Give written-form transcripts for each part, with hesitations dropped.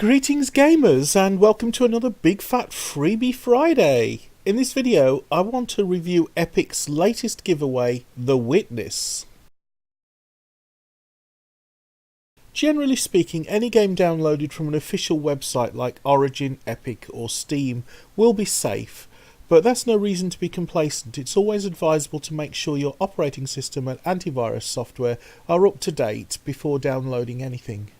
Greetings gamers and welcome to another Big Fat Freebie Friday. In this video I want to review Epic's latest giveaway, The Witness. Generally speaking, any game downloaded from an official website like Origin, Epic or Steam will be safe, but that's no reason to be complacent. It's always advisable to make sure your operating system and antivirus software are up to date before downloading anything.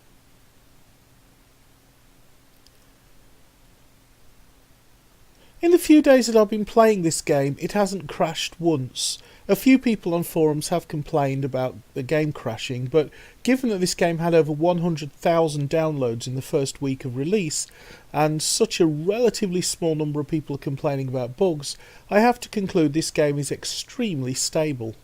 In the few days that I've been playing this game, it hasn't crashed once. A few people on forums have complained about the game crashing, but given that this game had over 100,000 downloads in the first week of release, and such a relatively small number of people are complaining about bugs, I have to conclude this game is extremely stable.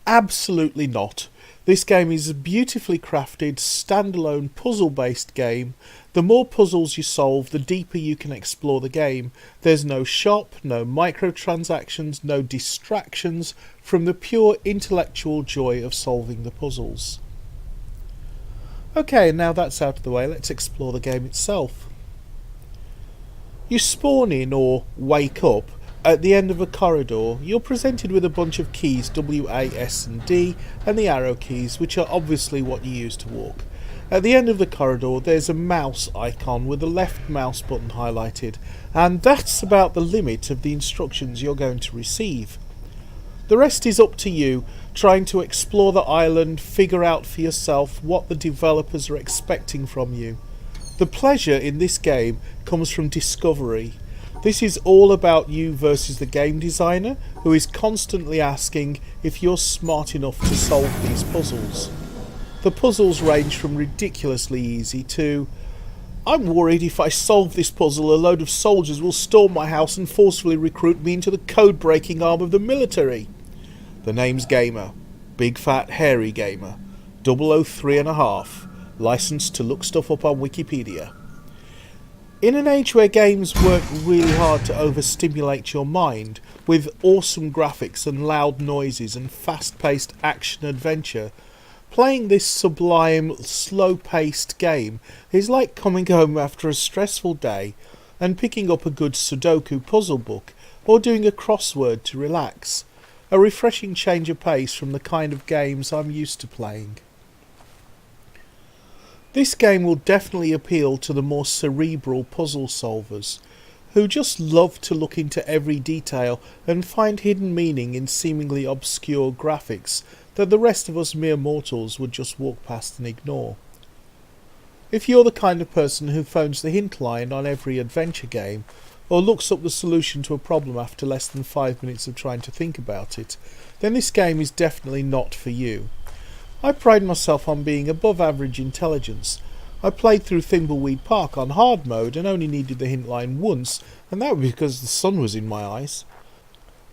Absolutely not. This game is a beautifully crafted, standalone, puzzle-based game. The more puzzles you solve, the deeper you can explore the game. There's no shop, no microtransactions, no distractions from the pure intellectual joy of solving the puzzles. Okay, now that's out of the way, let's explore the game itself. You spawn in, or wake up, at the end of a corridor. You're presented with a bunch of keys, W, A, S and D, and the arrow keys, which are obviously what you use to walk. At the end of the corridor there's a mouse icon with the left mouse button highlighted, and that's about the limit of the instructions you're going to receive. The rest is up to you, trying to explore the island, figure out for yourself what the developers are expecting from you. The pleasure in this game comes from discovery. This is all about you versus the game designer, who is constantly asking if you're smart enough to solve these puzzles. The puzzles range from ridiculously easy to, I'm worried if I solve this puzzle a load of soldiers will storm my house and forcefully recruit me into the code-breaking arm of the military. The name's Gamer. Big Fat Hairy Gamer. 003½. Licensed to look stuff up on Wikipedia. In an age where games work really hard to overstimulate your mind, with awesome graphics and loud noises and fast-paced action-adventure, playing this sublime, slow-paced game is like coming home after a stressful day and picking up a good Sudoku puzzle book or doing a crossword to relax. A refreshing change of pace from the kind of games I'm used to playing. This game will definitely appeal to the more cerebral puzzle solvers, who just love to look into every detail and find hidden meaning in seemingly obscure graphics that the rest of us mere mortals would just walk past and ignore. If you're the kind of person who phones the hint line on every adventure game, or looks up the solution to a problem after less than 5 minutes of trying to think about it, then this game is definitely not for you. I pride myself on being above average intelligence. I played through Thimbleweed Park on hard mode and only needed the hint line once, and that was because the sun was in my eyes.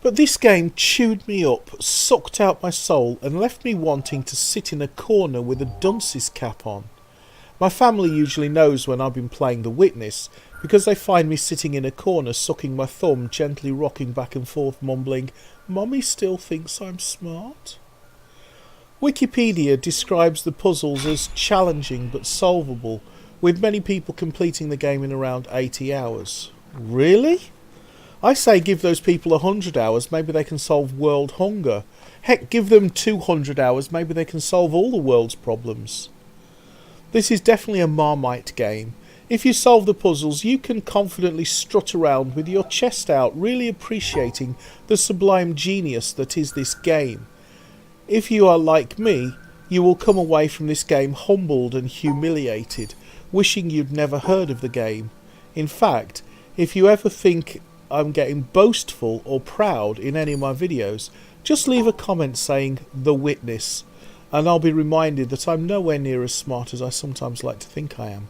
But this game chewed me up, sucked out my soul, and left me wanting to sit in a corner with a dunce's cap on. My family usually knows when I've been playing The Witness, because they find me sitting in a corner sucking my thumb, gently rocking back and forth, mumbling, "Mummy still thinks I'm smart?" Wikipedia describes the puzzles as challenging but solvable, with many people completing the game in around 80 hours. Really? I say give those people 100 hours, maybe they can solve world hunger. Heck, give them 200 hours, maybe they can solve all the world's problems. This is definitely a Marmite game. If you solve the puzzles, you can confidently strut around with your chest out, really appreciating the sublime genius that is this game. If you are like me, you will come away from this game humbled and humiliated, wishing you'd never heard of the game. In fact, if you ever think I'm getting boastful or proud in any of my videos, just leave a comment saying "The Witness," and I'll be reminded that I'm nowhere near as smart as I sometimes like to think I am.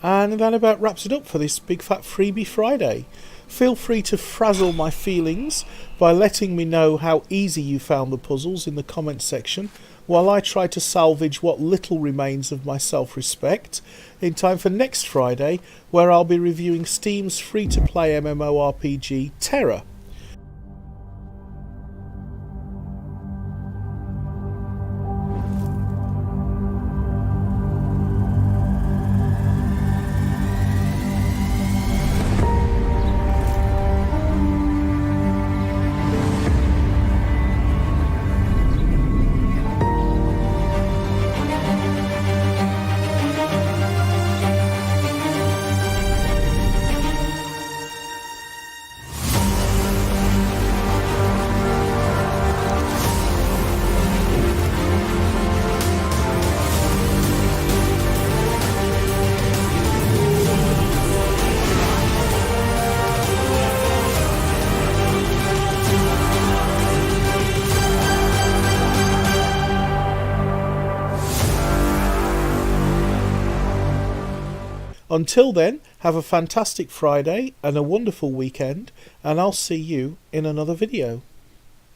And that about wraps it up for this Big Fat Freebie Friday. Feel free to frazzle my feelings by letting me know how easy you found the puzzles in the comments section, while I try to salvage what little remains of my self-respect in time for next Friday, where I'll be reviewing Steam's free-to-play MMORPG Terra. Until then, have a fantastic Friday and a wonderful weekend, and I'll see you in another video.